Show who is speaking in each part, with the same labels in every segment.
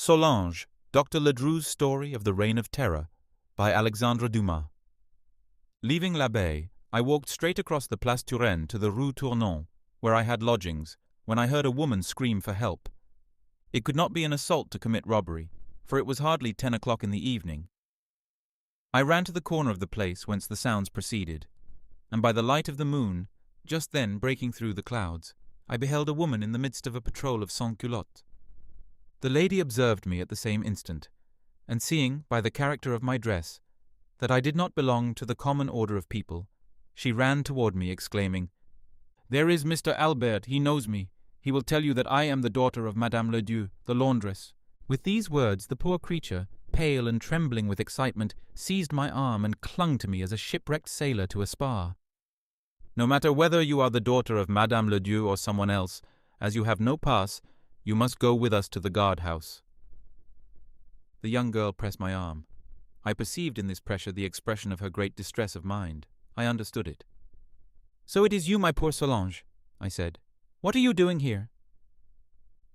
Speaker 1: Solange, Dr. Ledru's Story of the Reign of Terror, by Alexandre Dumas. Leaving l'Abbaye, I walked straight across the Place Turenne to the Rue Tournon, where I had lodgings, when I heard a woman scream for help. It could not be an assault to commit robbery, for it was hardly 10 o'clock in the evening. I ran to the corner of the place whence the sounds proceeded, and by the light of the moon, just then breaking through the clouds, I beheld a woman in the midst of a patrol of sans-culottes. The lady observed me at the same instant, and seeing, by the character of my dress, that I did not belong to the common order of people, she ran toward me, exclaiming, "There is Mr. Albert, he knows me. He will tell you that I am the daughter of Madame Ledru, the laundress." With these words the poor creature, pale and trembling with excitement, seized my arm and clung to me as a shipwrecked sailor to a spar. "No matter whether you are the daughter of Madame Ledru or someone else, as you have no pass, you must go with us to the guard-house." The young girl pressed my arm. I perceived in this pressure the expression of her great distress of mind. I understood it. "So it is you, my poor Solange," I said. "What are you doing here?"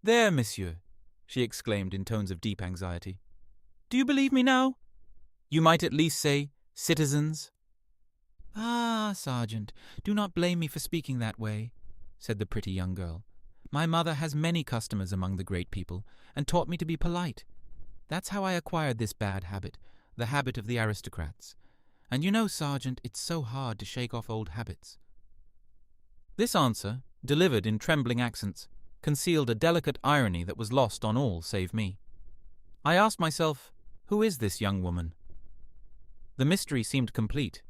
Speaker 1: "There, monsieur," she exclaimed in tones of deep anxiety. "Do you believe me now? You might at least say, citizens." "Ah, sergeant, do not blame me for speaking that way," said the pretty young girl. "My mother has many customers among the great people, and taught me to be polite. That's how I acquired this bad habit, the habit of the aristocrats. And you know, sergeant, it's so hard to shake off old habits." This answer, delivered in trembling accents, concealed a delicate irony that was lost on all save me. I asked myself, who is this young woman? The mystery seemed complete.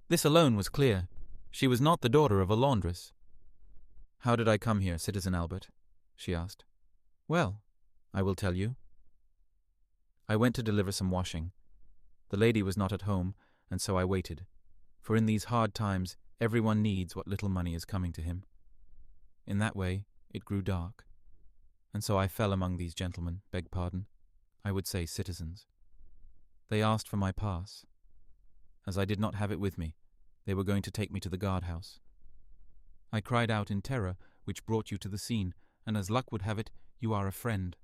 Speaker 1: This alone was clear. She was not the daughter of a laundress. "How did I come here, Citizen Albert?" she asked. "Well, I will tell you. I went to deliver some washing. The lady was not at home, and so I waited, for in these hard times everyone needs what little money is coming to him. In that way it grew dark, and so I fell among these gentlemen, beg pardon, I would say citizens. They asked for my pass. As I did not have it with me, they were going to take me to the guard-house. I cried out in terror, which brought you to the scene, and as luck would have it, you are a friend.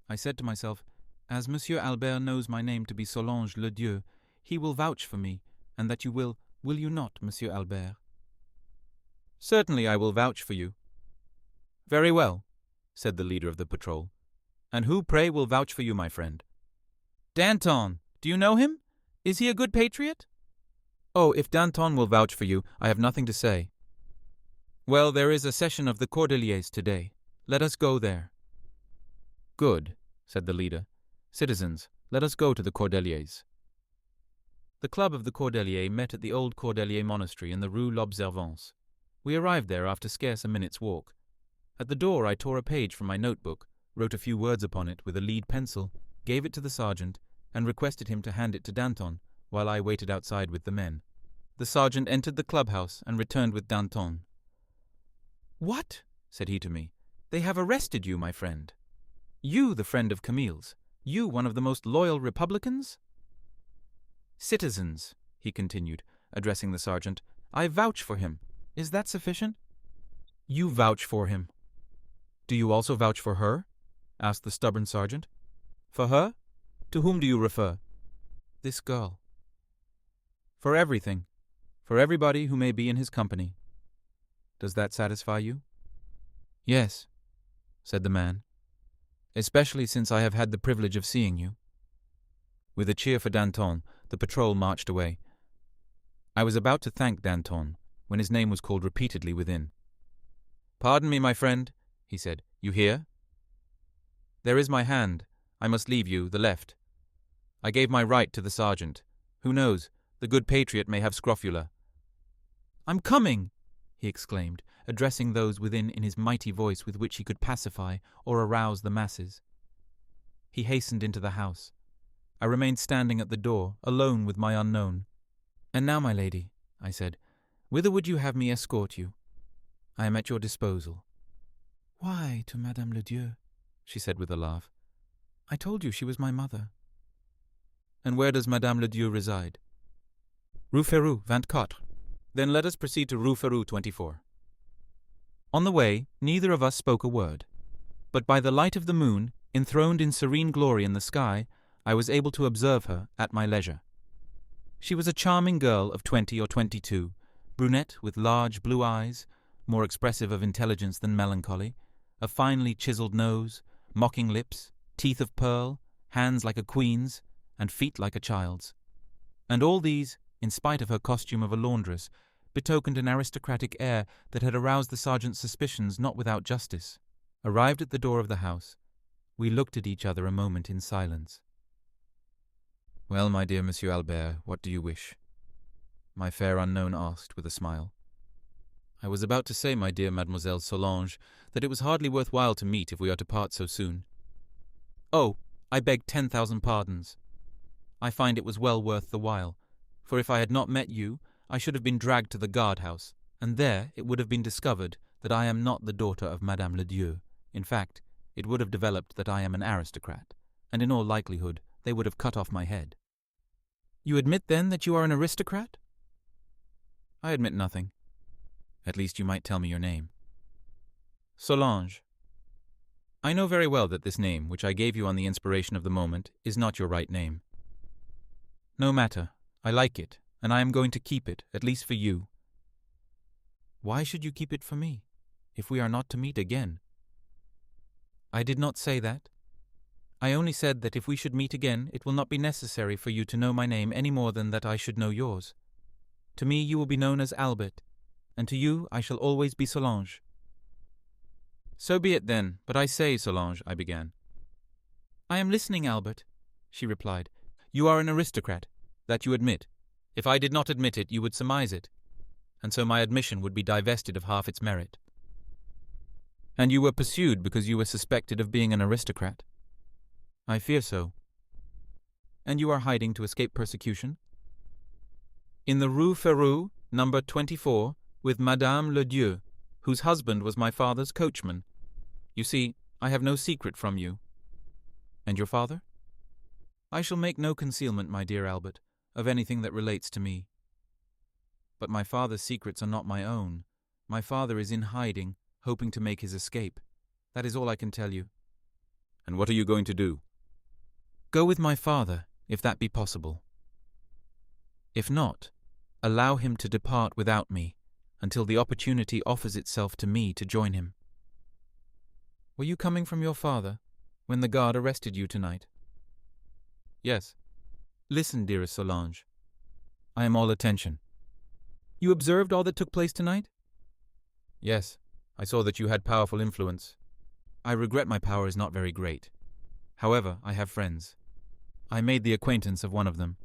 Speaker 1: I said to myself, as Monsieur Albert knows my name to be Solange Ledru, he will vouch for me, and that you will you not, Monsieur Albert?" "Certainly I will vouch for you." "Very well," said the leader of the patrol. "And who, pray, will vouch for you, my friend?" "Danton. Do you know him? Is he a good patriot?" "Oh, if Danton will vouch for you, I have nothing to say." "Well, there is a session of the Cordeliers today. Let us go there." "Good," said the leader. "Citizens, let us go to the Cordeliers." The club of the Cordeliers met at the old Cordelier monastery in the Rue l'Observance. We arrived there after scarce a minute's walk. At the door I tore a page from my notebook, wrote a few words upon it with a lead pencil, gave it to the sergeant, and requested him to hand it to Danton, while I waited outside with the men. The sergeant entered the clubhouse and returned with Danton. "What?" said he to me. "They have arrested you, my friend. You, the friend of Camille's. You, one of the most loyal Republicans?" "Citizens," he continued, addressing the sergeant, "I vouch for him. Is that sufficient?" "You vouch for him. Do you also vouch for her?" asked the stubborn sergeant. "For her? To whom do you refer?" "This girl." "For everything. For everybody who may be in his company. Does that satisfy you?" "Yes," said the man. "Especially since I have had the privilege of seeing you." With a cheer for Danton, the patrol marched away. I was about to thank Danton, when his name was called repeatedly within. "Pardon me, my friend," he said. "You hear? There is my hand. I must leave you, the left. I gave my right to the sergeant. Who knows, the good patriot may have scrofula." "I'm coming!" he exclaimed, addressing those within in his mighty voice with which he could pacify or arouse the masses. He hastened into the house. I remained standing at the door, alone with my unknown. "And now, my lady," I said, "whither would you have me escort you? I am at your disposal." "Why, to Madame Ledru," she said with a laugh. "I told you she was my mother." "And where does Madame Ledru reside?" "Rue Ferou, 24. "Then let us proceed to Rue Ferou, 24. On the way, neither of us spoke a word. But by the light of the moon, Enthroned in serene glory in the sky, I was able to observe her at my leisure. She was a charming girl of 20 or 22, brunette with large blue eyes, more expressive of intelligence than melancholy, a finely chiseled nose, mocking lips, teeth of pearl, hands like a queen's, and feet like a child's. And all these, in spite of her costume of a laundress, betokened an aristocratic air that had aroused the sergeant's suspicions not without justice. Arrived at the door of the house, we looked at each other a moment in silence. "Well, my dear Monsieur Albert, what do you wish?" my fair unknown asked with a smile. "I was about to say, my dear Mademoiselle Solange, that it was hardly worth while to meet if we are to part so soon." "Oh, I beg 10,000 pardons. I find it was well worth the while, for if I had not met you, I should have been dragged to the guard-house, and there it would have been discovered that I am not the daughter of Madame Ledru. In fact, it would have developed that I am an aristocrat, and in all likelihood they would have cut off my head." "You admit, then, that you are an aristocrat?" "I admit nothing. At least you might tell me your name." "Solange." "I know very well that this name, which I gave you on the inspiration of the moment, is not your right name." "No matter. I like it, and I am going to keep it, at least for you." "Why should you keep it for me, if we are not to meet again?" "I did not say that. I only said that if we should meet again, it will not be necessary for you to know my name any more than that I should know yours. To me you will be known as Albert, and to you I shall always be Solange." "So be it then, but I say, Solange," I began. "I am listening, Albert," she replied. "You are an aristocrat, that you admit. If I did not admit it, you would surmise it, and so my admission would be divested of half its merit." "And you were pursued because you were suspected of being an aristocrat?" "I fear so." "And you are hiding to escape persecution?" "In the Rue Ferou, number 24, with Madame Ledru, whose husband was my father's coachman. You see, I have no secret from you." "And your father?" "I shall make no concealment, my dear Albert, of anything that relates to me. But my father's secrets are not my own. My father is in hiding, hoping to make his escape. That is all I can tell you." "And what are you going to do?" "Go with my father, if that be possible. If not, allow him to depart without me, until the opportunity offers itself to me to join him." "Were you coming from your father, when the guard arrested you tonight?" "Yes." "Listen, dearest Solange. I am all attention." "You observed all that took place tonight?" "Yes. I saw that you had powerful influence. I regret my power is not very great. However, I have friends. I made the acquaintance of one of them,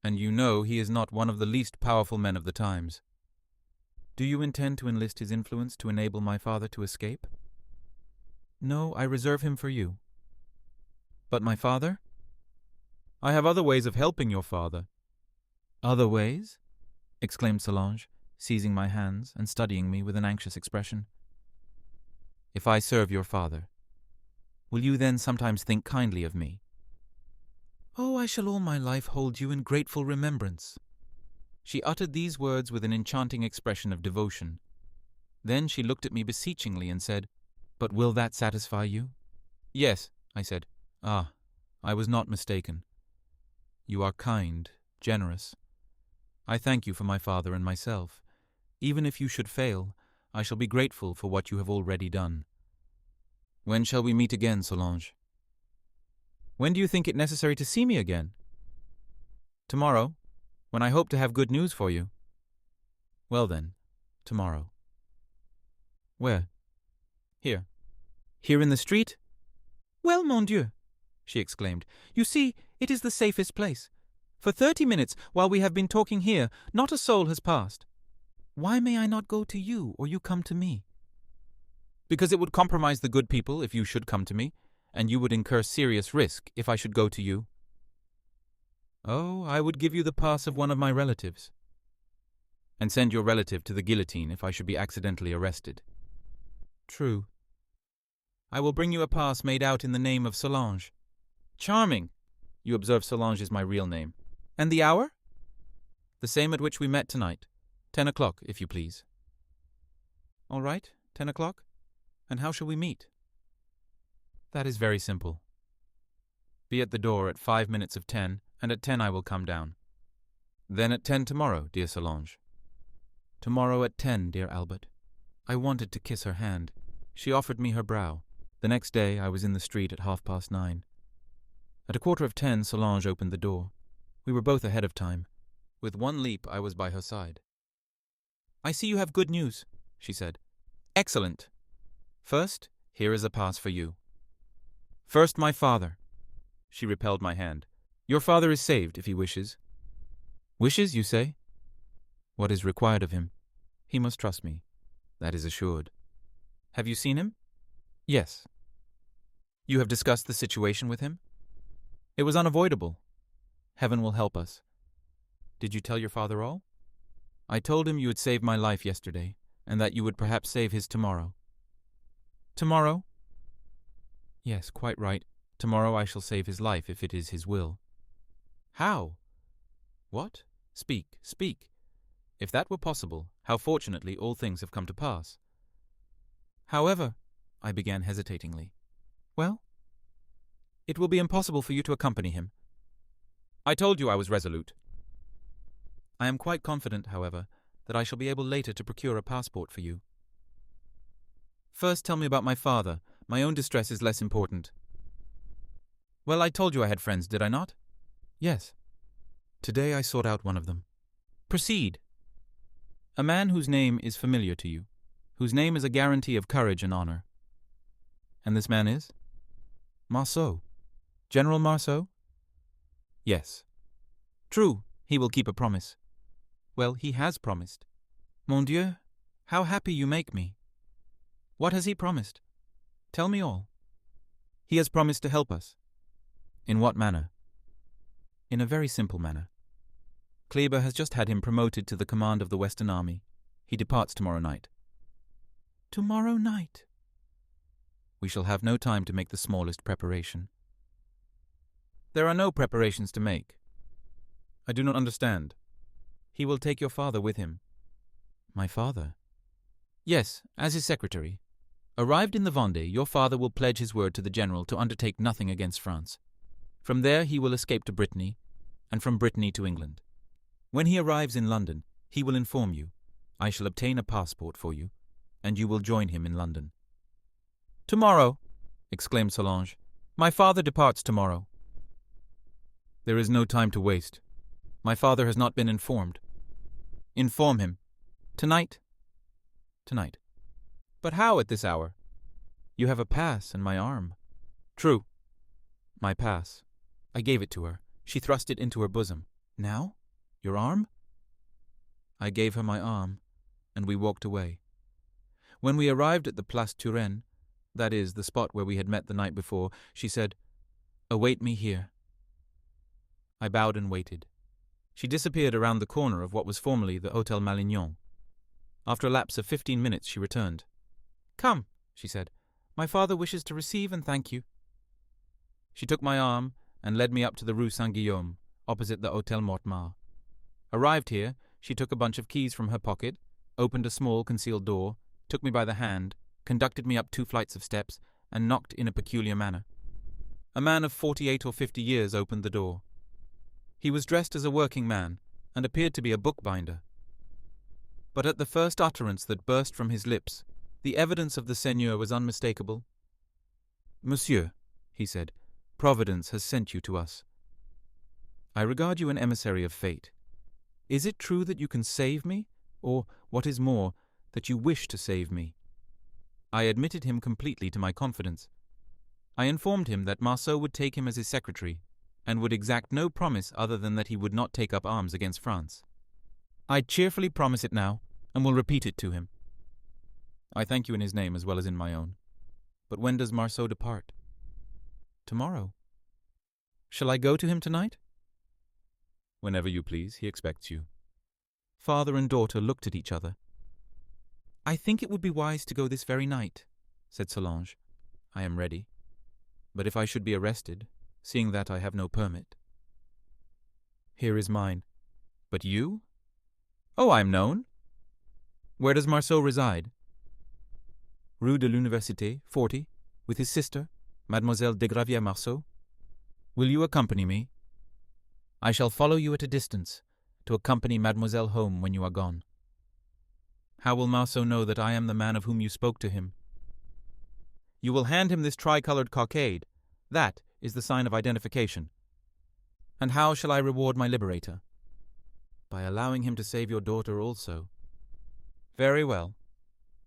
Speaker 1: and you know he is not one of the least powerful men of the times. Do you intend to enlist his influence to enable my father to escape?" "No, I reserve him for you." "But my father?" "I have other ways of helping your father." "Other ways?" exclaimed Solange, seizing my hands and studying me with an anxious expression. "If I serve your father, will you then sometimes think kindly of me?" "Oh, I shall all my life hold you in grateful remembrance." She uttered these words with an enchanting expression of devotion. Then she looked at me beseechingly and said, "But will that satisfy you?" "Yes," I said. "Ah, I was not mistaken. You are kind, generous. I thank you for my father and myself. Even if you should fail, I shall be grateful for what you have already done." "When shall we meet again, Solange?" "When do you think it necessary to see me again?" "Tomorrow, when I hope to have good news for you." "Well then, tomorrow." "Where?" "Here." "Here in the street?" "Well, mon Dieu," she exclaimed, "you see, it is the safest place. For 30 minutes, while we have been talking here, not a soul has passed. Why may I not go to you, or you come to me?" "Because it would compromise the good people if you should come to me, and you would incur serious risk if I should go to you." "Oh, I would give you the pass of one of my relatives." "And send your relative to the guillotine if I should be accidentally arrested." "True." "I will bring you a pass made out in the name of Solange." "Charming! You observe Solange is my real name. And the hour?" "The same at which we met tonight. 10 o'clock, if you please." "All right, 10 o'clock. And how shall we meet?" That is very simple. Be at the door at 5 minutes of 10, and at 10 I will come down. Then at 10 tomorrow, dear Solange. Tomorrow at 10, dear Albert. I wanted to kiss her hand. She offered me her brow. The next day I was in the street at 9:30. At 9:45, Solange opened the door. We were both ahead of time. With one leap I was by her side. "I see you have good news," she said. "Excellent. First, here is a pass for you. First, my father." She repelled my hand. "Your father is saved, if he wishes." "Wishes, you say?" "What is required of him? He must trust me. That is assured." "Have you seen him?" "Yes." "You have discussed the situation with him?" "It was unavoidable. Heaven will help us." "Did you tell your father all?" "I told him you had saved my life yesterday, and that you would perhaps save his tomorrow." "Tomorrow?" "Yes, quite right. Tomorrow I shall save his life if it is his will." "How?" "What? Speak, speak. If that were possible, how fortunately all things have come to pass." "However," I began hesitatingly. "Well?" "It will be impossible for you to accompany him." "I told you I was resolute." "I am quite confident, however, that I shall be able later to procure a passport for you." "First tell me about my father. My own distress is less important." "Well, I told you I had friends, did I not?" "Yes." "Today I sought out one of them." "Proceed." "A man whose name is familiar to you, whose name is a guarantee of courage and honor." "And this man is?" "Marceau." "General Marceau?" "Yes." "True, he will keep a promise." "Well, he has promised." "Mon Dieu, how happy you make me." "What has he promised?" "Tell me all." "He has promised to help us." "In what manner?" "In a very simple manner. Kleber has just had him promoted to the command of the Western Army. He departs tomorrow night." "Tomorrow night?" "We shall have no time to make the smallest preparation." "There are no preparations to make." "I do not understand." "He will take your father with him." "My father?" "Yes, as his secretary. Arrived in the Vendée, your father will pledge his word to the general to undertake nothing against France. From there he will escape to Brittany, and from Brittany to England. When he arrives in London, he will inform you. I shall obtain a passport for you, and you will join him in London." "Tomorrow!" exclaimed Solange. "My father departs tomorrow." "There is no time to waste. My father has not been informed." "Inform him." "Tonight?" "Tonight." "But how at this hour?" "You have a pass and my arm." "True." "My pass. I gave it to her. She thrust it into her bosom. Now? Your arm?" I gave her my arm, and we walked away. When we arrived at the Place Turenne, that is, the spot where we had met the night before, she said, "Await me here." I bowed and waited. She disappeared around the corner of what was formerly the Hôtel Malignon. After a lapse of 15 minutes she returned. "Come," she said. "My father wishes to receive and thank you." She took my arm and led me up to the Rue Saint-Guillaume, opposite the Hôtel Mortemart. Arrived here, she took a bunch of keys from her pocket, opened a small concealed door, took me by the hand, conducted me up 2 flights of steps, and knocked in a peculiar manner. A man of 48 or 50 years opened the door. He was dressed as a working man, and appeared to be a bookbinder. But at the first utterance that burst from his lips, the evidence of the seigneur was unmistakable. "Monsieur," he said, "Providence has sent you to us. I regard you an emissary of fate. Is it true that you can save me, or, what is more, that you wish to save me?" I admitted him completely to my confidence. I informed him that Marceau would take him as his secretary, and would exact no promise other than that he would not take up arms against France. "I cheerfully promise it now, and will repeat it to him." "I thank you in his name as well as in my own. But when does Marceau depart?" "Tomorrow." "Shall I go to him tonight?" "Whenever you please. He expects you." Father and daughter looked at each other. "I think it would be wise to go this very night," said Solange. "I am ready. But if I should be arrested, seeing that I have no permit." "Here is mine." "But you?" "Oh, I am known." "Where does Marceau reside?" "Rue de l'Université, 40, with his sister." Mademoiselle de Gravière-Marceau? Will you accompany me? I shall follow you at a distance, to accompany Mademoiselle home when you are gone. How will Marceau know that I am the man of whom you spoke to him? You will hand him this tricolored cockade. That is the sign of identification. And how shall I reward my liberator? By allowing him to save your daughter also. Very well.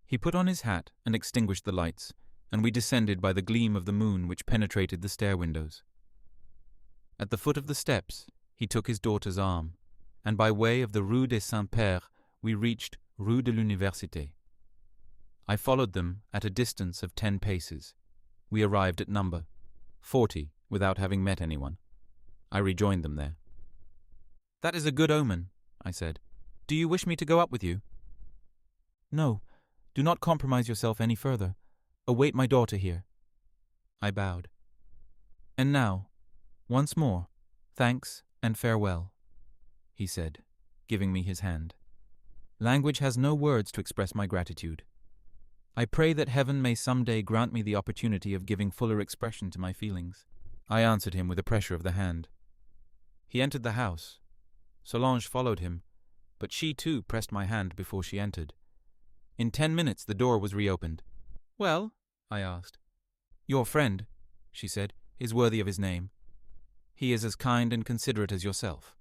Speaker 1: He put on his hat and extinguished the lights, and we descended by the gleam of the moon which penetrated the stair windows. At the foot of the steps, he took his daughter's arm, and by way of the Rue des Saints-Pères, we reached Rue de l'Université. I followed them at a distance of 10 paces. We arrived at number 40 without having met anyone. I rejoined them there. That is a good omen, I said. Do you wish me to go up with you? No, do not compromise yourself any further. Await my daughter here. I bowed. And now, once more, thanks and farewell, he said, giving me his hand. Language has no words to express my gratitude. I pray that heaven may some day grant me the opportunity of giving fuller expression to my feelings. I answered him with a pressure of the hand. He entered the house. Solange followed him, but she too pressed my hand before she entered. In 10 minutes the door was reopened. Well, I asked. Your friend, she said, is worthy of his name. He is as kind and considerate as yourself.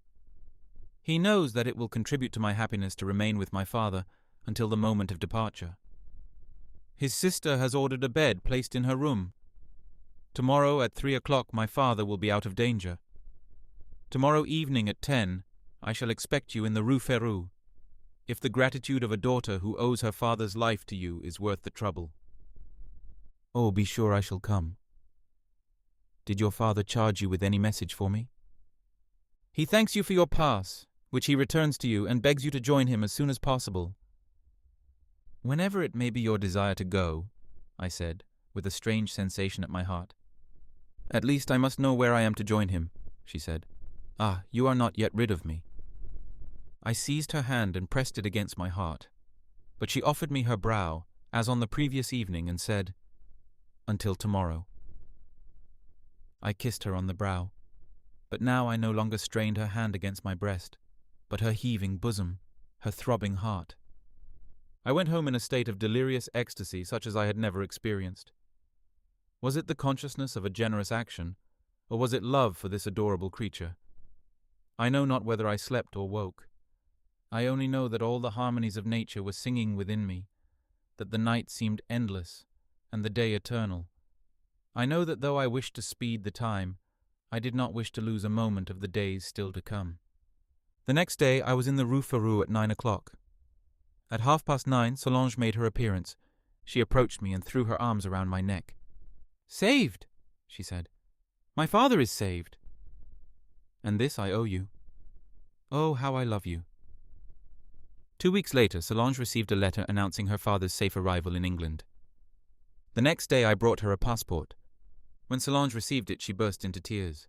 Speaker 1: He knows that it will contribute to my happiness to remain with my father until the moment of departure. His sister has ordered a bed placed in her room. Tomorrow at 3 o'clock my father will be out of danger. Tomorrow evening at 10 I shall expect you in the Rue Férou, if the gratitude of a daughter who owes her father's life to you is worth the trouble. Oh, be sure I shall come. Did your father charge you with any message for me? He thanks you for your pass, which he returns to you, and begs you to join him as soon as possible. Whenever it may be your desire to go, I said, with a strange sensation at my heart. At least I must know where I am to join him, she said. Ah, you are not yet rid of me. I seized her hand and pressed it against my heart, but she offered me her brow, as on the previous evening, and said, Until tomorrow. I kissed her on the brow, but now I no longer strained her hand against my breast, but her heaving bosom, her throbbing heart. I went home in a state of delirious ecstasy such as I had never experienced. Was it the consciousness of a generous action, or was it love for this adorable creature? I know not whether I slept or woke. I only know that all the harmonies of nature were singing within me, that the night seemed endless, and the day eternal. I know that though I wished to speed the time, I did not wish to lose a moment of the days still to come. The next day I was in the Rue Férou at 9 o'clock. At 9:30 Solange made her appearance. She approached me and threw her arms around my neck. "Saved!" she said. "My father is saved. And this I owe you. Oh, how I love you." 2 weeks later, Solange received a letter announcing her father's safe arrival in England. The next day I brought her a passport. When Solange received it, she burst into tears.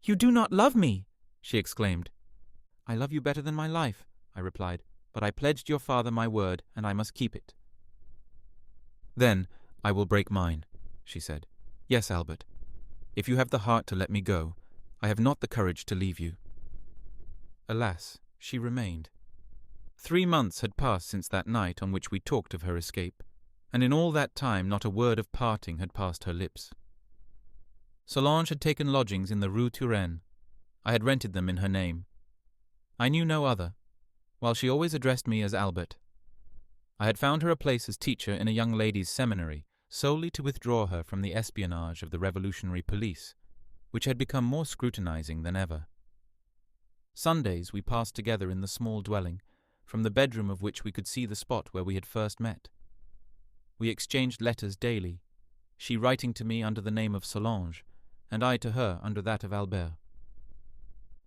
Speaker 1: "You do not love me!" she exclaimed. "I love you better than my life," I replied, "but I pledged your father my word, and I must keep it." "Then I will break mine," she said. "Yes, Albert. If you have the heart to let me go, I have not the courage to leave you." Alas, she remained. 3 months had passed since that night on which we talked of her escape, and in all that time not a word of parting had passed her lips. Solange had taken lodgings in the Rue Turenne. I had rented them in her name. I knew no other, while she always addressed me as Albert. I had found her a place as teacher in a young ladies' seminary, solely to withdraw her from the espionage of the revolutionary police, which had become more scrutinizing than ever. Sundays we passed together in the small dwelling, from the bedroom of which we could see the spot where we had first met. We exchanged letters daily, she writing to me under the name of Solange, and I to her under that of Albert.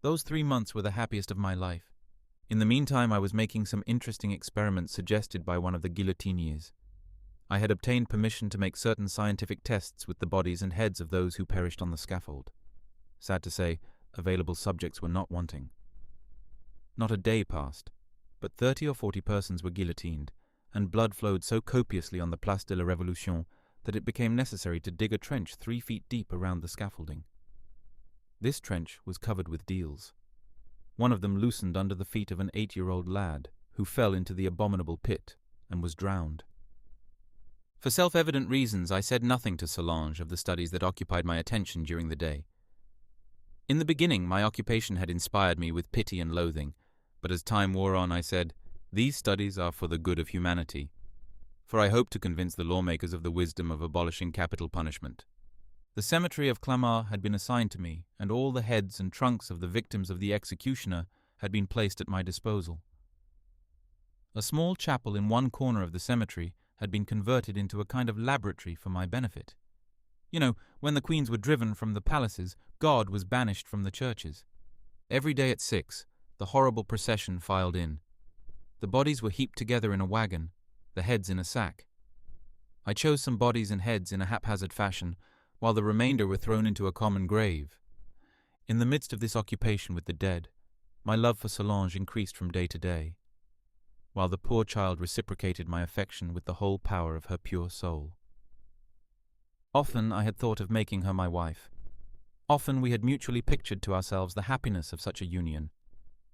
Speaker 1: Those 3 months were the happiest of my life. In the meantime I was making some interesting experiments suggested by one of the guillotiniers. I had obtained permission to make certain scientific tests with the bodies and heads of those who perished on the scaffold. Sad to say, available subjects were not wanting. Not a day passed, but 30 or 40 persons were guillotined, and blood flowed so copiously on the Place de la Révolution that it became necessary to dig a trench 3 feet deep around the scaffolding. This trench was covered with deals. One of them loosened under the feet of an 8-year-old lad, who fell into the abominable pit and was drowned. For self-evident reasons, I said nothing to Solange of the studies that occupied my attention during the day. In the beginning, my occupation had inspired me with pity and loathing, but as time wore on, I said, "These studies are for the good of humanity," for I hoped to convince the lawmakers of the wisdom of abolishing capital punishment. The cemetery of Clamart had been assigned to me, and all the heads and trunks of the victims of the executioner had been placed at my disposal. A small chapel in one corner of the cemetery had been converted into a kind of laboratory for my benefit. You know, when the queens were driven from the palaces, God was banished from the churches. Every day at 6, the horrible procession filed in. The bodies were heaped together in a wagon, the heads in a sack. I chose some bodies and heads in a haphazard fashion, while the remainder were thrown into a common grave. In the midst of this occupation with the dead, my love for Solange increased from day to day, while the poor child reciprocated my affection with the whole power of her pure soul. Often I had thought of making her my wife. Often we had mutually pictured to ourselves the happiness of such a union.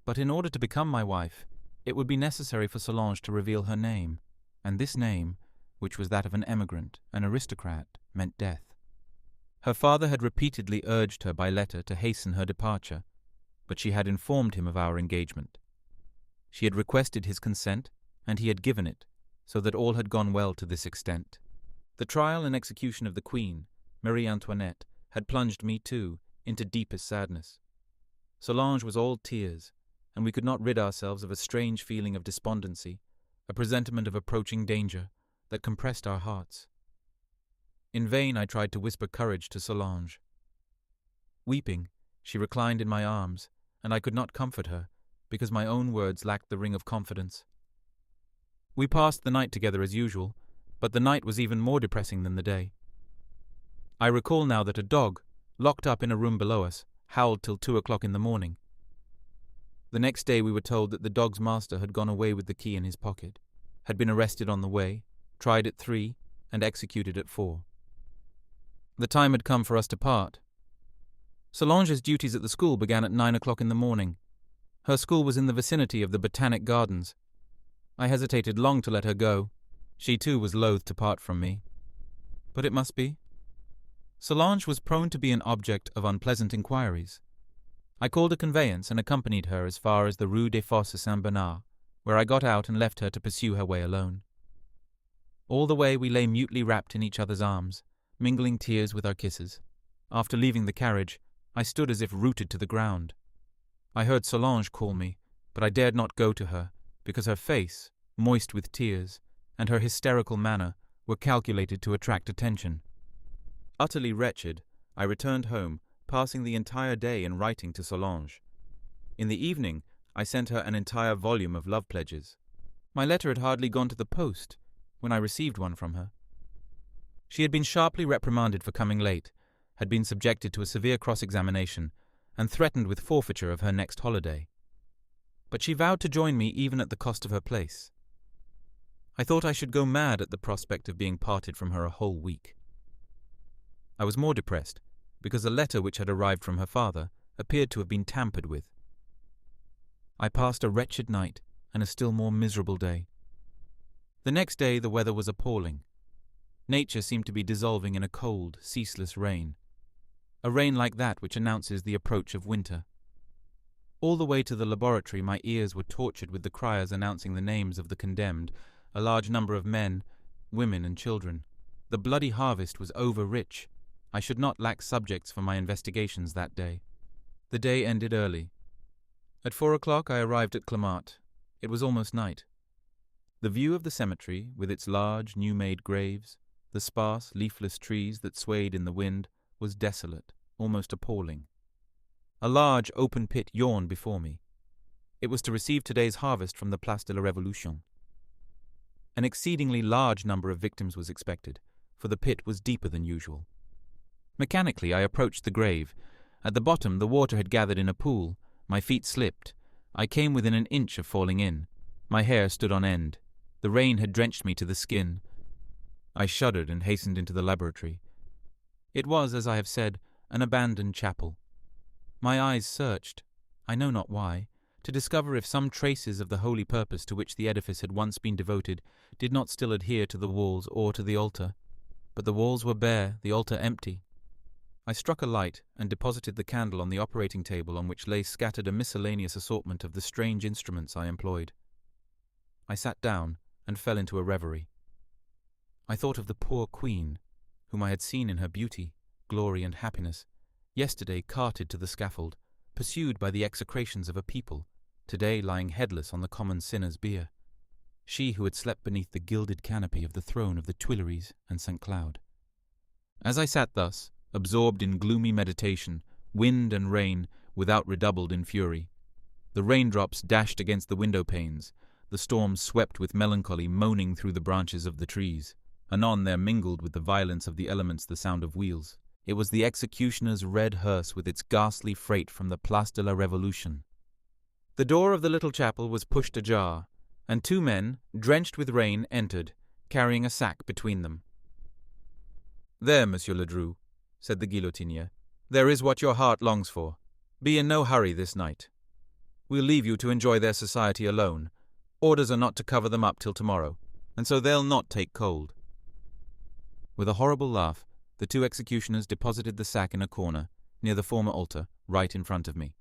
Speaker 1: But in order to become my wife, it would be necessary for Solange to reveal her name, and this name, which was that of an emigrant, an aristocrat, meant death. Her father had repeatedly urged her by letter to hasten her departure, but she had informed him of our engagement. She had requested his consent, and he had given it, so that all had gone well to this extent. The trial and execution of the Queen, Marie Antoinette, had plunged me, too, into deepest sadness. Solange was all tears, and we could not rid ourselves of a strange feeling of despondency, a presentiment of approaching danger, that compressed our hearts. In vain I tried to whisper courage to Solange. Weeping, she reclined in my arms, and I could not comfort her, because my own words lacked the ring of confidence. We passed the night together as usual, but the night was even more depressing than the day. I recall now that a dog, locked up in a room below us, howled till 2 o'clock in the morning. The next day we were told that the dog's master had gone away with the key in his pocket, had been arrested on the way, tried at 3, and executed at 4. The time had come for us to part. Solange's duties at the school began at 9 o'clock in the morning. Her school was in the vicinity of the Botanic Gardens. I hesitated long to let her go. She too was loath to part from me. But it must be. Solange was prone to be an object of unpleasant inquiries. I called a conveyance and accompanied her as far as the Rue des Fosses Saint-Bernard, where I got out and left her to pursue her way alone. All the way we lay mutely wrapped in each other's arms, mingling tears with our kisses. After leaving the carriage, I stood as if rooted to the ground. I heard Solange call me, but I dared not go to her, because her face, moist with tears, and her hysterical manner were calculated to attract attention. Utterly wretched, I returned home, passing the entire day in writing to Solange. In the evening, I sent her an entire volume of love pledges. My letter had hardly gone to the post when I received one from her. She had been sharply reprimanded for coming late, had been subjected to a severe cross-examination, and threatened with forfeiture of her next holiday. But she vowed to join me even at the cost of her place. I thought I should go mad at the prospect of being parted from her a whole week. I was more depressed, because a letter which had arrived from her father appeared to have been tampered with. I passed a wretched night and a still more miserable day. The next day the weather was appalling. Nature seemed to be dissolving in a cold, ceaseless rain. A rain like that which announces the approach of winter. All the way to the laboratory my ears were tortured with the criers announcing the names of the condemned, a large number of men, women and children. The bloody harvest was over-rich. I should not lack subjects for my investigations that day. The day ended early. At 4 o'clock I arrived at Clamart. It was almost night. The view of the cemetery, with its large, new-made graves, the sparse, leafless trees that swayed in the wind, was desolate, almost appalling. A large, open pit yawned before me. It was to receive today's harvest from the Place de la Révolution. An exceedingly large number of victims was expected, for the pit was deeper than usual. Mechanically I approached the grave. At the bottom the water had gathered in a pool. My feet slipped. I came within an inch of falling in. My hair stood on end. The rain had drenched me to the skin. I shuddered and hastened into the laboratory. It was, as I have said, an abandoned chapel. My eyes searched, I know not why, to discover if some traces of the holy purpose to which the edifice had once been devoted did not still adhere to the walls or to the altar. But the walls were bare, the altar empty. I struck a light and deposited the candle on the operating table, on which lay scattered a miscellaneous assortment of the strange instruments I employed. I sat down and fell into a reverie. I thought of the poor queen, whom I had seen in her beauty, glory, and happiness, yesterday carted to the scaffold, pursued by the execrations of a people, today lying headless on the common sinner's bier. She who had slept beneath the gilded canopy of the throne of the Tuileries and St. Cloud. As I sat thus, absorbed in gloomy meditation, wind and rain without redoubled in fury. The raindrops dashed against the window panes, the storm swept with melancholy, moaning through the branches of the trees. Anon there mingled with the violence of the elements the sound of wheels. It was the executioner's red hearse with its ghastly freight from the Place de la Révolution. The door of the little chapel was pushed ajar, and two men, drenched with rain, entered, carrying a sack between them. "There, Monsieur Ledru," said the guillotinier, "there is what your heart longs for. Be in no hurry this night. We'll leave you to enjoy their society alone. Orders are not to cover them up till tomorrow, and so they'll not take cold." With a horrible laugh, the two executioners deposited the sack in a corner, near the former altar, right in front of me.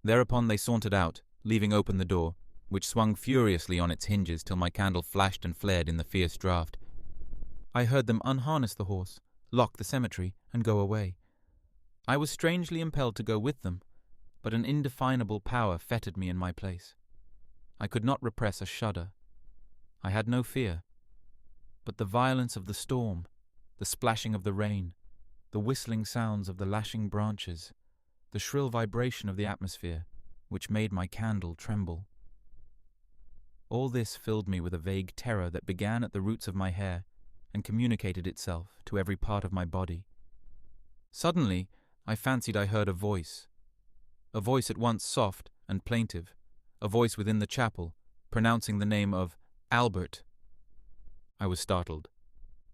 Speaker 1: Thereupon they sauntered out, leaving open the door, which swung furiously on its hinges till my candle flashed and flared in the fierce draught. I heard them unharness the horse, lock the cemetery, and go away. I was strangely impelled to go with them, but an indefinable power fettered me in my place. I could not repress a shudder. I had no fear. But the violence of the storm, the splashing of the rain, the whistling sounds of the lashing branches, the shrill vibration of the atmosphere, which made my candle tremble. All this filled me with a vague terror that began at the roots of my hair and communicated itself to every part of my body. Suddenly, I fancied I heard a voice at once soft and plaintive, a voice within the chapel, pronouncing the name of Albert. I was startled.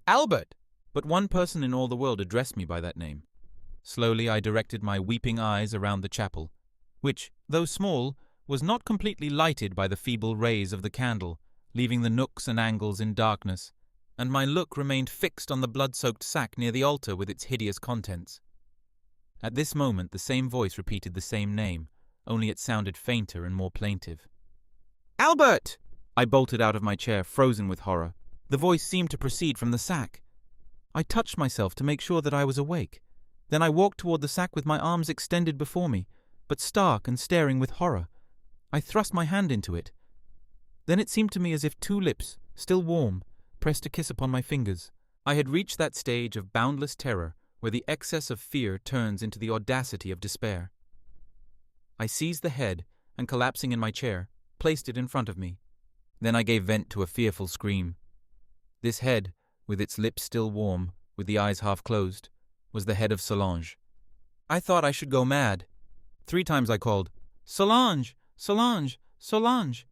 Speaker 1: Albert! But one person in all the world addressed me by that name. Slowly I directed my weeping eyes around the chapel, which, though small, was not completely lighted by the feeble rays of the candle, leaving the nooks and angles in darkness, and my look remained fixed on the blood-soaked sack near the altar with its hideous contents. At this moment the same voice repeated the same name, only it sounded fainter and more plaintive. "Albert!" I bolted out of my chair, frozen with horror. The voice seemed to proceed from the sack. I touched myself to make sure that I was awake. Then I walked toward the sack with my arms extended before me, but stark and staring with horror. I thrust my hand into it. Then it seemed to me as if two lips, still warm, pressed a kiss upon my fingers. I had reached that stage of boundless terror where the excess of fear turns into the audacity of despair. I seized the head and, collapsing in my chair, placed it in front of me. Then I gave vent to a fearful scream. This head, with its lips still warm, with the eyes half closed, was the head of Solange. I thought I should go mad. 3 times I called, "Solange! Solange! Solange!"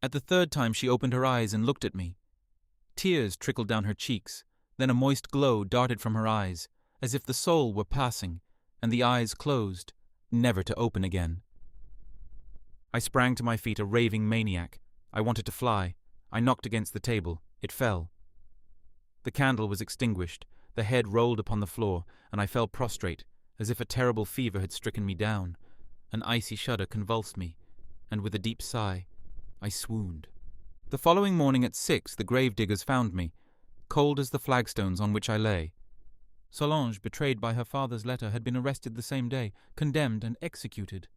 Speaker 1: At the 3rd time she opened her eyes and looked at me. Tears trickled down her cheeks, then a moist glow darted from her eyes, as if the soul were passing, and the eyes closed, never to open again. I sprang to my feet, a raving maniac. I wanted to fly. I knocked against the table. It fell. The candle was extinguished, the head rolled upon the floor, and I fell prostrate, as if a terrible fever had stricken me down. An icy shudder convulsed me, and with a deep sigh, I swooned. The following morning at 6 the grave-diggers found me, cold as the flagstones on which I lay. Solange, betrayed by her father's letter, had been arrested the same day, condemned and executed.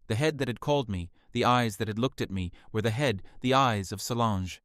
Speaker 1: The head that had called me, the eyes that had looked at me, were the head, the eyes of Solange.